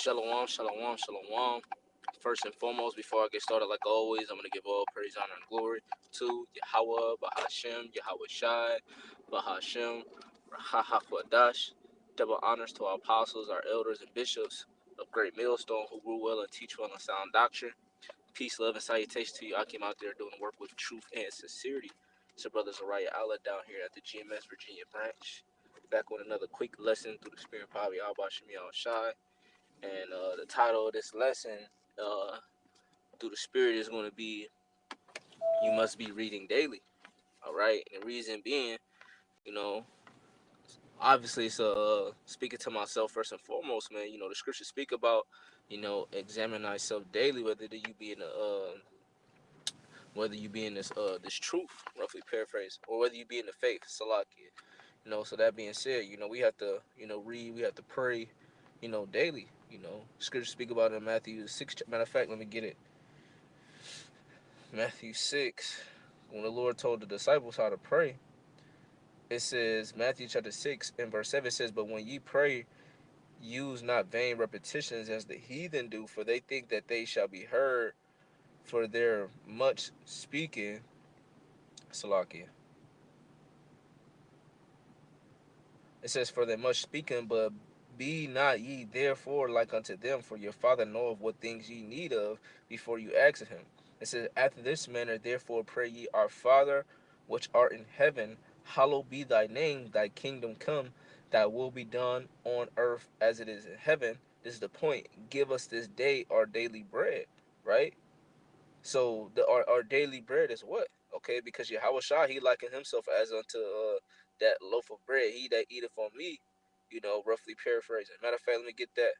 Shalom, shalom, shalom. First and foremost, before I get started, like always, I'm going to give all praise, honor, and glory to Yahweh, Bahashem, Yahweh Shai, Bahashem, Rahahakwadash. Double honors to our apostles, our elders, and bishops of Great Millstone who grew well and teach well in sound doctrine. Peace, love, and salutation to you. I came out there doing work with truth and sincerity. So, Brother Zariah Allah down here at the GMS Virginia branch. Back with another quick lesson through the spirit of Power, Yahweh Shai. And the title of this lesson, uh, through the spirit, is going to be "You Must Be Reading Daily." All right, and the reason being, you know, obviously, it's speaking to myself first and foremost, man. You know, the scriptures speak about, examine thyself daily, whether you be in this truth, roughly paraphrase, or whether you be in the faith, Salakia. So that being said, we have to, read, we have to pray, daily. Scriptures speak about it in Matthew 6. Matter of fact, let me get it. Matthew 6, when the Lord told the disciples how to pray, it says, Matthew chapter 6 and verse 7 says, "But when ye pray, use not vain repetitions as the heathen do, for they think that they shall be heard for their much speaking." Salakia. It says, "For their much speaking, but be not ye therefore like unto them, for your Father knoweth what things ye need of before you ask of him." It says, "After this manner therefore pray ye, Our Father, which art in heaven, hallowed be thy name, thy kingdom come, thy will be done on earth as it is in heaven." This is the point. Give us this day our daily bread, right? So our daily bread is what? Okay, because Yahweh Shah, he likened himself as unto that loaf of bread. He that eateth on me, roughly paraphrasing. Matter of fact, let me get that.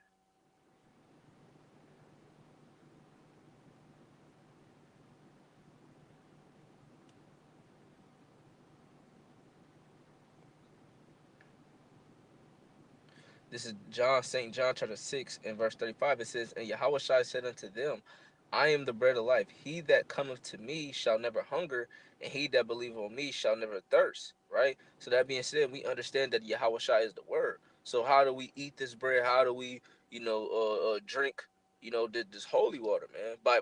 This is St. John chapter 6 and verse 35. It says, "And Yahweh Shai said unto them, I am the bread of life. He that cometh to me shall never hunger, and he that believeth on me shall never thirst." Right? So that being said, we understand that Yahweh Shai is the word. So how do we eat this bread? How do we, drink, this holy water, man? By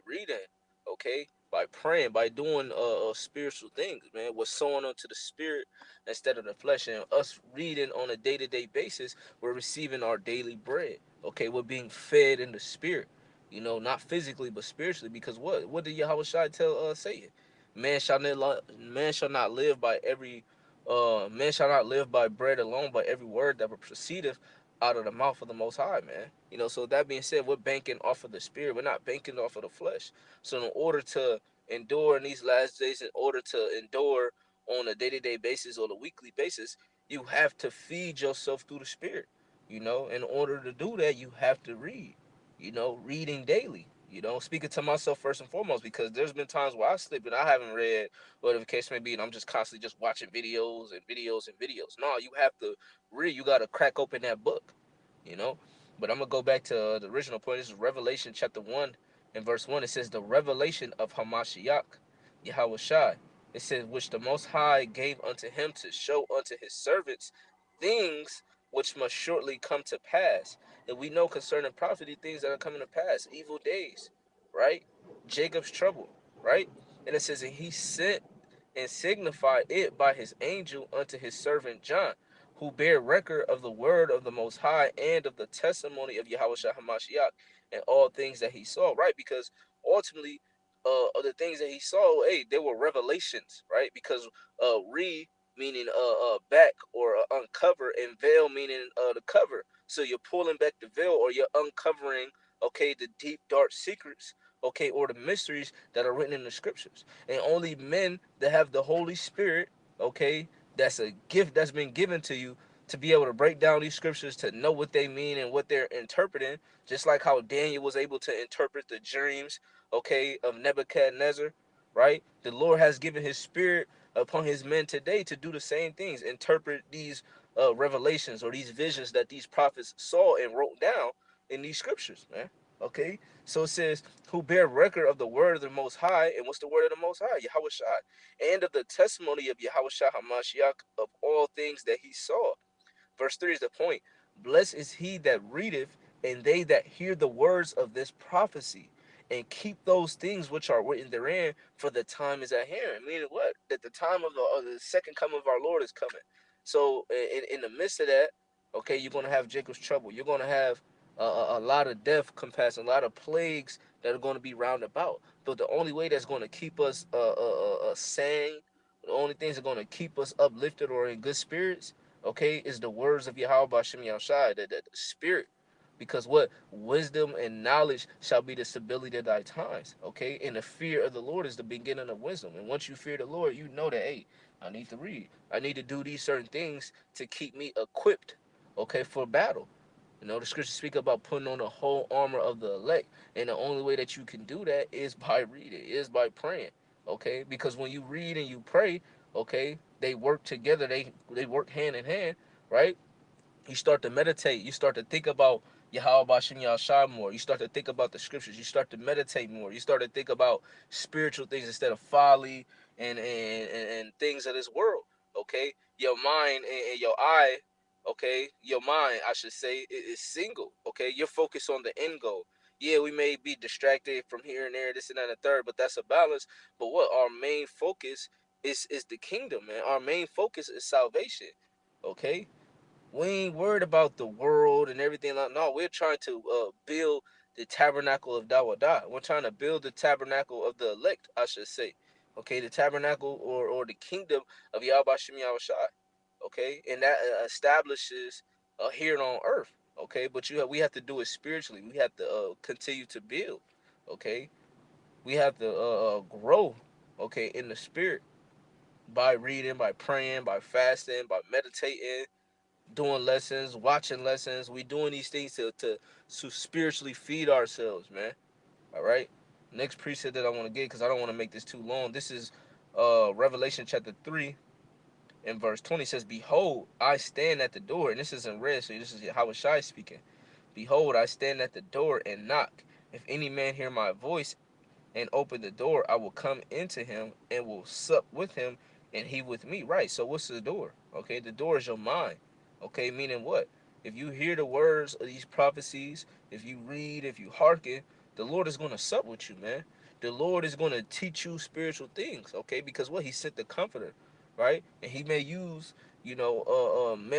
reading, okay? By praying, by doing spiritual things, man. We're sowing unto the spirit instead of the flesh, and us reading on a day-to-day basis, we're receiving our daily bread. Okay, we're being fed in the spirit, not physically but spiritually, because what did Yahweh Shai tell Satan? Man shall not live by every man shall not live by bread alone, but every word that proceedeth out of the mouth of the Most High, man. So that being said, we're banking off of the spirit. We're not banking off of the flesh. So in order to endure in these last days, in order to endure on a day-to-day basis or the weekly basis, you have to feed yourself through the spirit. In order to do that, you have to read. Reading daily. Speaking to myself first and foremost, because there's been times where I sleep and I haven't read, whatever the case may be, and I'm just constantly just watching videos and videos and videos. No, you have to read. You got to crack open that book. you know but I'm gonna go back to the original point. This is Revelation chapter 1 and verse 1. It says, "The revelation of Hamashiach, Yahweh Shai." It says, "Which the Most High gave unto him to show unto his servants things which must shortly come to pass." And we know concerning prophecy things that are coming to pass, evil days, right? Jacob's trouble, right? And it says, "And he sent and signified it by his angel unto his servant John, who bear record of the word of the Most High and of the testimony of Yahweh Shah HaMashiach and all things that he saw," right? Because ultimately, of the things that he saw, hey, they were revelations, right? Because meaning back or uncover, and veil meaning the cover. So you're pulling back the veil, or you're uncovering, okay, the deep dark secrets, okay, or the mysteries that are written in the scriptures. And only men that have the Holy Spirit, okay, that's a gift that's been given to you, to be able to break down these scriptures, to know what they mean and what they're interpreting, just like how Daniel was able to interpret the dreams, okay, of Nebuchadnezzar, right? The Lord has given his spirit upon his men today to do the same things, interpret these revelations or these visions that these prophets saw and wrote down in these scriptures, man. Okay, so it says, "Who bear record of the word of the Most High," and what's the word of the Most High? Yahweh Shai, "and of the testimony of Yahweh Shai HaMashiach of all things that he saw." Verse 3 is the point. "Blessed is he that readeth And they that hear the words of this prophecy and keep those things which are written therein, for the time is at hand. Meaning what? That the time of the second coming of our Lord is coming. So in the midst of that, okay, you're going to have Jacob's trouble. You're going to have a lot of death compassed, a lot of plagues that are going to be round about. But the only way that's going to keep us sane, the only things that are going to keep us uplifted or in good spirits, okay, is the words of Yahweh Bashem Yahushai, the spirit. Because what? Wisdom and knowledge shall be the stability of thy times. Okay? And the fear of the Lord is the beginning of wisdom. And once you fear the Lord, you know that, hey, I need to read. I need to do these certain things to keep me equipped, okay, for battle. You know, the scriptures speak about putting on the whole armor of the elect. And the only way that you can do that is by reading, is by praying. Okay? Because when you read and you pray, okay, they work together, they work hand in hand, right? You start to meditate. You start to think about Yahweh Bashem Yahshua more. You start to think about the scriptures. You start to meditate more. You start to think about spiritual things instead of folly and things of this world. Okay, your mind and your eye. Okay, your mind, I should say, is single. Okay, you're focused on the end goal. Yeah, we may be distracted from here and there, this and that and the third, but that's a balance. But what our main focus is the kingdom, man. Our main focus is salvation. Okay, we ain't worried about the world and everything like. No, we're trying to build the tabernacle of Dawadah. We're trying to build the tabernacle of the elect, I should say. Okay, the tabernacle or the kingdom of Yahweh Shem Yahushai. Okay, and that establishes here on earth. Okay, but we have to do it spiritually. We have to continue to build. Okay, we have to grow. Okay, in the spirit by reading, by praying, by fasting, by meditating, doing lessons, watching lessons. We doing these things to spiritually feed ourselves, man. All right. Next precept that I want to get, because I don't want to make this too long. This is Revelation chapter 3 and verse 20 says, "Behold, I stand at the door," and this is in red, so this is Yahushua speaking. "Behold, I stand at the door and knock. If any man hear my voice and open the door, I will come into him and will sup with him and he with me." Right. So what's the door? Okay, the door is your mind. Okay, meaning what? If you hear the words of these prophecies, if you read, if you hearken, the Lord is going to sup with you, man. The Lord is going to teach you spiritual things, okay? Because what? He sent the comforter, right? And he may use, men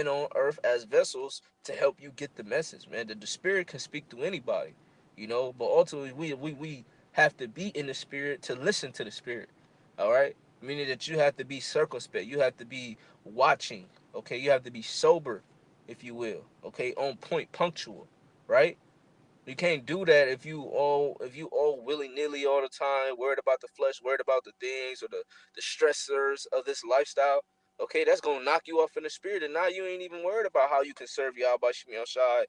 on earth as vessels to help you get the message, man. The spirit can speak to anybody, but ultimately we have to be in the spirit to listen to the spirit. All right? Meaning that you have to be circumspect. You have to be watching. Okay? You have to be sober, if you will. Okay? On point, punctual. Right? You can't do that if you all willy nilly all the time, worried about the flesh, worried about the things or the stressors of this lifestyle. Okay, that's gonna knock you off in the spirit, and now you ain't even worried about how you can serve Yahweh Shemi Shai,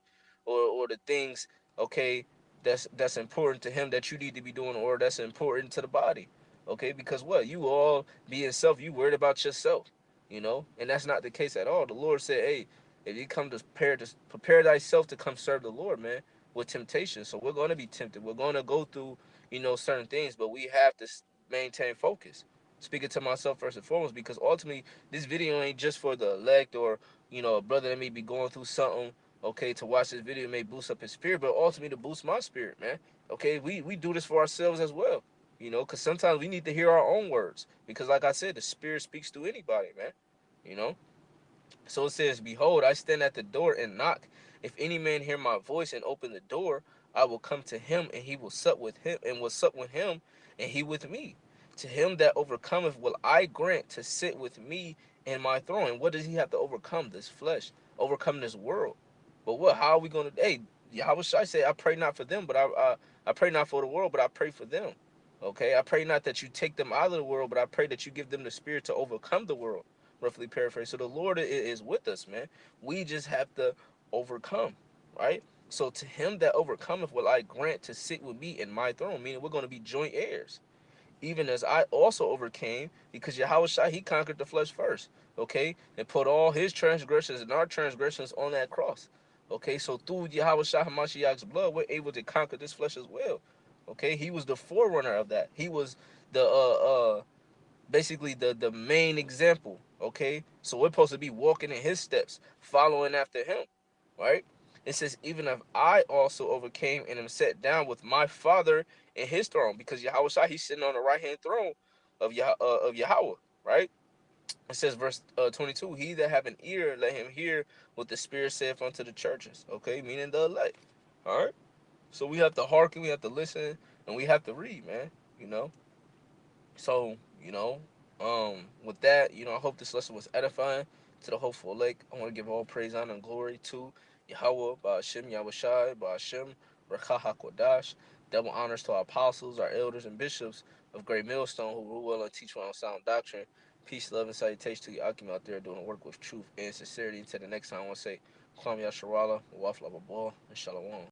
or the things, okay, that's important to him that you need to be doing, or that's important to the body. Okay, because what? You all being self, you worried about yourself, and that's not the case at all. The Lord said, hey, if you come to prepare thyself to come serve the Lord, man, with temptation. So we're going to be tempted. We're going to go through, certain things, but we have to maintain focus. Speaking to myself first and foremost, because ultimately this video ain't just for the elect or, a brother that may be going through something. Okay, to watch this video may boost up his spirit, but ultimately to boost my spirit, man. Okay, we do this for ourselves as well. Because sometimes we need to hear our own words. Because like I said, the spirit speaks to anybody, man. You know. So it says, "Behold, I stand at the door and knock. If any man hear my voice and open the door, I will come to him, and he will sup with him, and will sup with him, and he with me. To him that overcometh will I grant to sit with me in my throne." And what does he have to overcome? This flesh, overcome this world. But what? How are we going to? Hey, how should I say? I pray not for them, but I pray not for the world, but I pray for them. Okay, I pray not that you take them out of the world, but I pray that you give them the spirit to overcome the world, roughly paraphrase. So the Lord is with us, man. We just have to overcome, right? So to him that overcometh will I grant to sit with me in my throne, meaning we're going to be joint heirs, even as I also overcame, because Yahweh Shai, he conquered the flesh first, okay, and put all his transgressions and our transgressions on that cross. Okay, so through Yahweh Shai Hamashiach's blood, we're able to conquer this flesh as well. Okay, he was the forerunner of that. He was the basically the main example. Okay, so we're supposed to be walking in his steps, following after him, right? It says, even if I also overcame and am set down with my Father in His throne, because Yahweh Shai, He's sitting on the right hand throne of Yahweh, right? It says, verse 22, he that have an ear, let him hear what the Spirit saith unto the churches. Okay, meaning the elect. All right. So we have to hearken, we have to listen, and we have to read, man. You know. So with that, I hope this lesson was edifying to the hopeful elect. I want to give all praise, honor, and glory to Yahweh, Ba'ashem, Yahweh Shai, Ba'ashem, Rakah HaKodash. Double honors to our apostles, our elders, and bishops of Great Millstone who rule well and teach well on sound doctrine. Peace, love, and salutation to Yakim out there doing the work with truth and sincerity. Until the next time, I want to say, Kwam Yasharala, Waf Lababah, and Shalom.